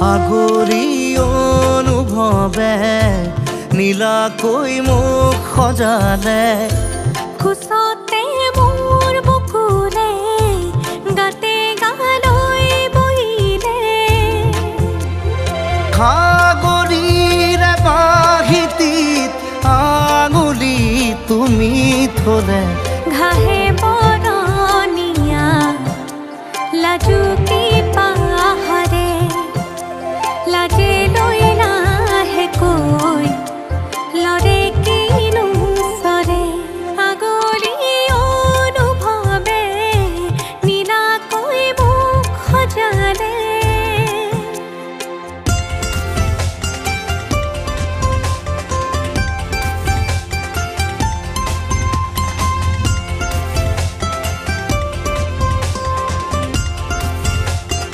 আগৰি অনুভৱে নীলাকৈ মোক সজালে খোজতে মোৰ বুকুৰে গাতে গালৈ বহিলে সাগৰীৰে বাহিতিত আঙুলি তুমি থলে ঘাহে বৰণীয়া লাজুক